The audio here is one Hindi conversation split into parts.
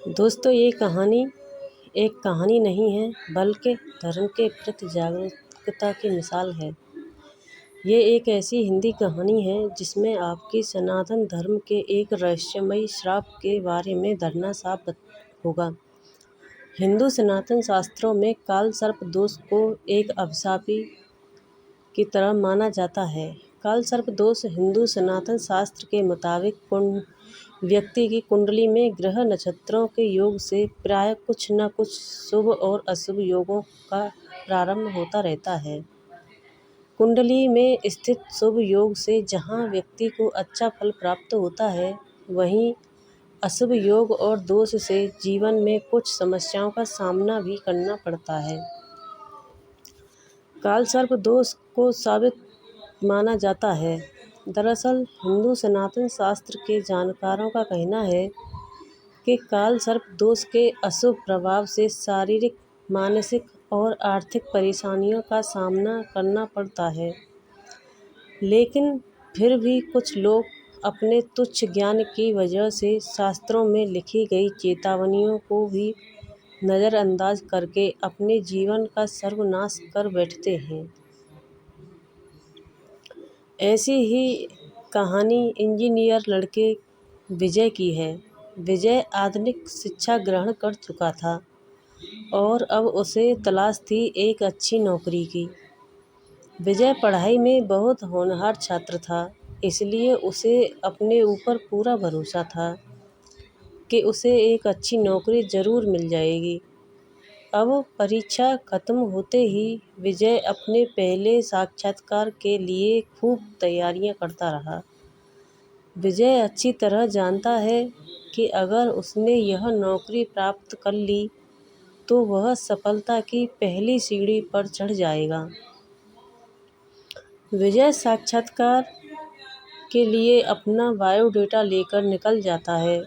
दोस्तों, ये कहानी एक कहानी नहीं है बल्कि धर्म के प्रति जागरूकता की मिसाल है। ये एक ऐसी हिंदी कहानी है जिसमें आपकी सनातन धर्म के एक रहस्यमयी श्राप के बारे में धरना साफ होगा। हिंदू सनातन शास्त्रों में काल सर्प दोष को एक अभिशाप की तरह माना जाता है। काल सर्प दोष हिंदू सनातन शास्त्र के मुताबिक व्यक्ति की कुंडली में ग्रह नक्षत्रों के योग से प्रायः कुछ न कुछ शुभ और अशुभ योगों का प्रारंभ होता रहता है। कुंडली में स्थित शुभ योग से जहाँ व्यक्ति को अच्छा फल प्राप्त होता है, वहीं अशुभ योग और दोष से जीवन में कुछ समस्याओं का सामना भी करना पड़ता है। काल सर्प दोष को साबित माना जाता है। दरअसल हिंदू सनातन शास्त्र के जानकारों का कहना है कि काल सर्प दोष के अशुभ प्रभाव से शारीरिक, मानसिक और आर्थिक परेशानियों का सामना करना पड़ता है। लेकिन फिर भी कुछ लोग अपने तुच्छ ज्ञान की वजह से शास्त्रों में लिखी गई चेतावनियों को भी नज़रअंदाज करके अपने जीवन का सर्वनाश कर बैठते हैं। ऐसी ही कहानी इंजीनियर लड़के विजय की है। विजय आधुनिक शिक्षा ग्रहण कर चुका था और अब उसे तलाश थी एक अच्छी नौकरी की। विजय पढ़ाई में बहुत होनहार छात्र था, इसलिए उसे अपने ऊपर पूरा भरोसा था कि उसे एक अच्छी नौकरी ज़रूर मिल जाएगी। अब परीक्षा खत्म होते ही विजय अपने पहले साक्षात्कार के लिए खूब तैयारियां करता रहा। विजय अच्छी तरह जानता है कि अगर उसने यह नौकरी प्राप्त कर ली तो वह सफलता की पहली सीढ़ी पर चढ़ जाएगा। विजय साक्षात्कार के लिए अपना बायोडेटा लेकर निकल जाता है।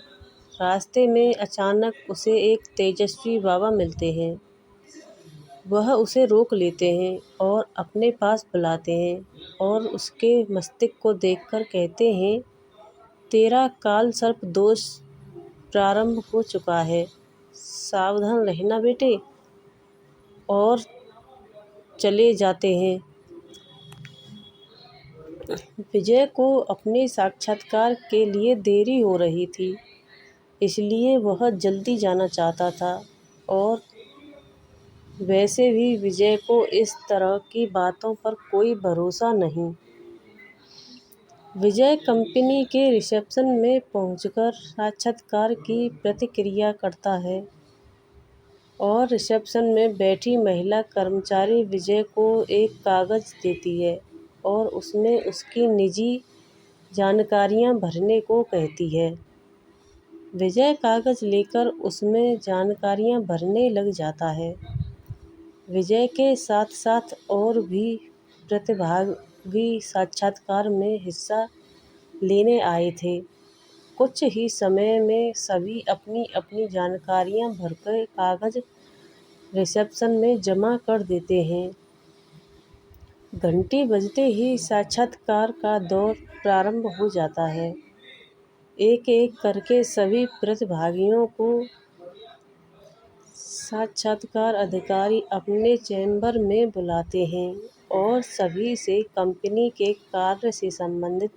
रास्ते में अचानक उसे एक तेजस्वी बाबा मिलते हैं। वह उसे रोक लेते हैं और अपने पास बुलाते हैं और उसके मस्तिष्क को देखकर कहते हैं, तेरा काल सर्प दोष प्रारंभ हो चुका है, सावधान रहना बेटे। और चले जाते हैं। विजय को अपने साक्षात्कार के लिए देरी हो रही थी, इसलिए वह जल्दी जाना चाहता था और वैसे भी विजय को इस तरह की बातों पर कोई भरोसा नहीं। विजय कंपनी के रिसेप्शन में पहुंचकर साक्षात्कार की प्रतीक्षा करता है और रिसेप्शन में बैठी महिला कर्मचारी विजय को एक कागज़ देती है और उसमें उसकी निजी जानकारियां भरने को कहती है। विजय कागज़ लेकर उसमें जानकारियां भरने लग जाता है। विजय के साथ साथ और भी प्रतिभागी साक्षात्कार में हिस्सा लेने आए थे। कुछ ही समय में सभी अपनी अपनी जानकारियां भरकर कागज़ रिसेप्शन में जमा कर देते हैं। घंटी बजते ही साक्षात्कार का दौर प्रारंभ हो जाता है। एक एक करके सभी प्रतिभागियों को साक्षात्कार अधिकारी अपने चैम्बर में बुलाते हैं और सभी से कंपनी के कार्य से संबंधित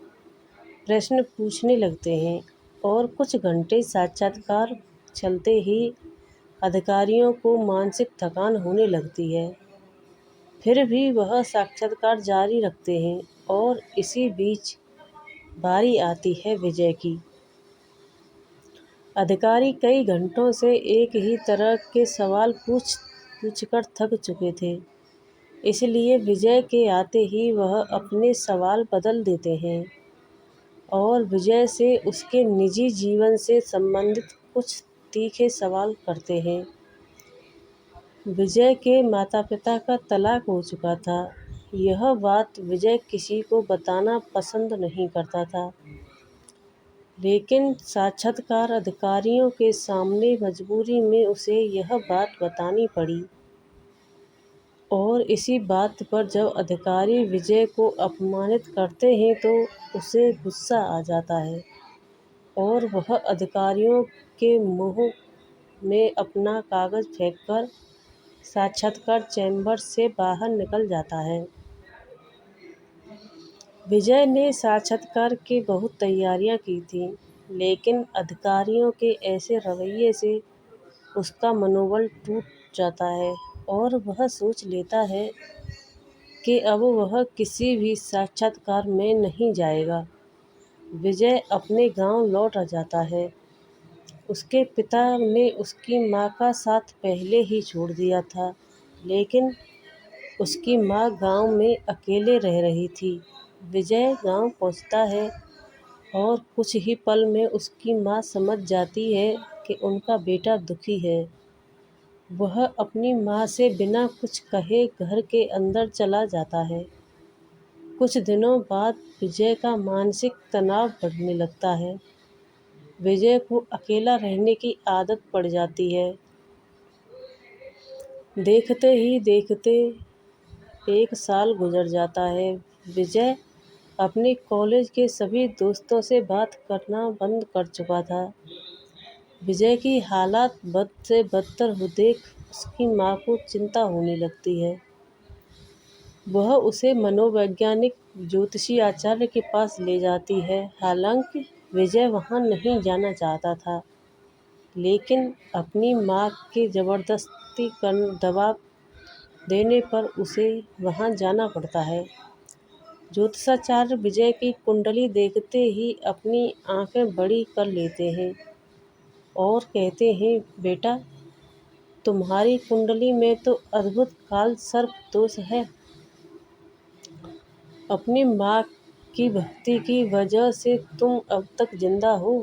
प्रश्न पूछने लगते हैं और कुछ घंटे साक्षात्कार चलते ही अधिकारियों को मानसिक थकान होने लगती है। फिर भी वह साक्षात्कार जारी रखते हैं और इसी बीच बारी आती है विजय की। अधिकारी कई घंटों से एक ही तरह के सवाल पूछकर थक चुके थे, इसलिए विजय के आते ही वह अपने सवाल बदल देते हैं और विजय से उसके निजी जीवन से संबंधित कुछ तीखे सवाल करते हैं। विजय के माता-पिता का तलाक हो चुका था। यह बात विजय किसी को बताना पसंद नहीं करता था, लेकिन साक्षात्कार अधिकारियों के सामने मजबूरी में उसे यह बात बतानी पड़ी। और इसी बात पर जब अधिकारी विजय को अपमानित करते हैं तो उसे गुस्सा आ जाता है और वह अधिकारियों के मुंह में अपना कागज़ फेंककर साक्षात्कार चैम्बर से बाहर निकल जाता है। विजय ने साक्षात्कार की बहुत तैयारियां की थीं, लेकिन अधिकारियों के ऐसे रवैये से उसका मनोबल टूट जाता है और वह सोच लेता है कि अब वह किसी भी साक्षात्कार में नहीं जाएगा। विजय अपने गांव लौट जाता है। उसके पिता ने उसकी मां का साथ पहले ही छोड़ दिया था, लेकिन उसकी मां गांव में अकेले रह रही थी। विजय गांव पहुंचता है और कुछ ही पल में उसकी मां समझ जाती है कि उनका बेटा दुखी है। वह अपनी मां से बिना कुछ कहे घर के अंदर चला जाता है। कुछ दिनों बाद विजय का मानसिक तनाव बढ़ने लगता है। विजय को अकेला रहने की आदत पड़ जाती है। देखते ही देखते 1 साल गुजर जाता है। विजय अपने कॉलेज के सभी दोस्तों से बात करना बंद कर चुका था। विजय की हालत बद से बदतर हो देख उसकी माँ को चिंता होने लगती है। वह उसे मनोवैज्ञानिक ज्योतिषी आचार्य के पास ले जाती है। हालांकि विजय वहाँ नहीं जाना चाहता था, लेकिन अपनी माँ के ज़बरदस्ती दबाव देने पर उसे वहाँ जाना पड़ता है। ज्योतिषाचार्य विजय की कुंडली देखते ही अपनी आंखें बड़ी कर लेते हैं और कहते हैं, बेटा, तुम्हारी कुंडली में तो अद्भुत काल सर्प दोष है। अपनी माँ की भक्ति की वजह से तुम अब तक जिंदा हो,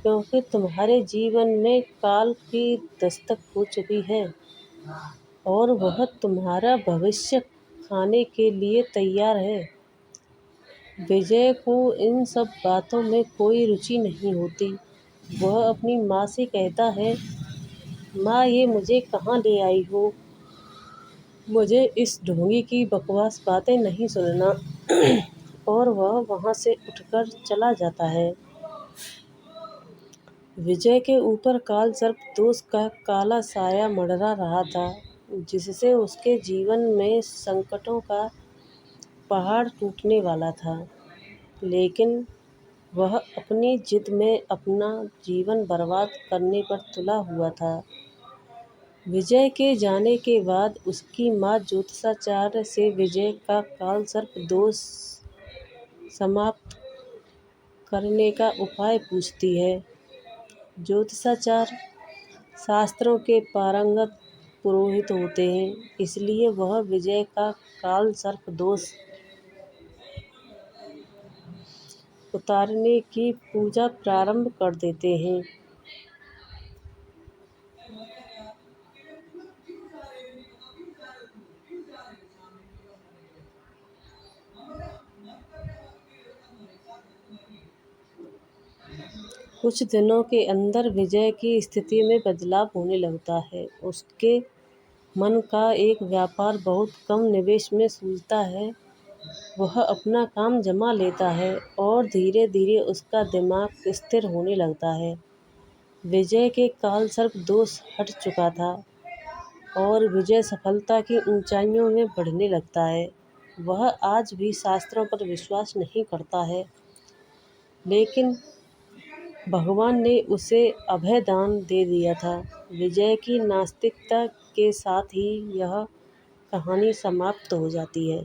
क्योंकि तुम्हारे जीवन में काल की दस्तक हो चुकी है और वह तुम्हारा भविष्य खाने के लिए तैयार है। विजय को इन सब बातों में कोई रुचि नहीं होती। वह अपनी माँ से कहता है, माँ, ये मुझे कहाँ ले आई हो? मुझे इस ढोंगी की बकवास बातें नहीं सुनना। और वह वहाँ से उठकर चला जाता है। विजय के ऊपर काल सर्प दोष का काला साया मंडरा रहा था, जिससे उसके जीवन में संकटों का पहाड़ टूटने वाला था। लेकिन वह अपनी जिद में अपना जीवन बर्बाद करने पर तुला हुआ था। विजय के जाने के बाद उसकी माँ ज्योतिषाचार्य से विजय का काल सर्प दोष समाप्त करने का उपाय पूछती है। ज्योतिषाचार्य शास्त्रों के पारंगत पुरोहित होते हैं, इसलिए वह विजय का काल सर्प दोष उतारने की पूजा प्रारंभ कर देते हैं। कुछ दिनों के अंदर विजय की स्थिति में बदलाव होने लगता है। उसके मन का एक व्यापार बहुत कम निवेश में सूझता है। वह अपना काम जमा लेता है और धीरे धीरे उसका दिमाग स्थिर होने लगता है। विजय के काल सर्प दोष हट चुका था और विजय सफलता की ऊंचाइयों में बढ़ने लगता है। वह आज भी शास्त्रों पर विश्वास नहीं करता है, लेकिन भगवान ने उसे अभय दान दे दिया था। विजय की नास्तिकता के साथ ही यह कहानी समाप्त हो जाती है।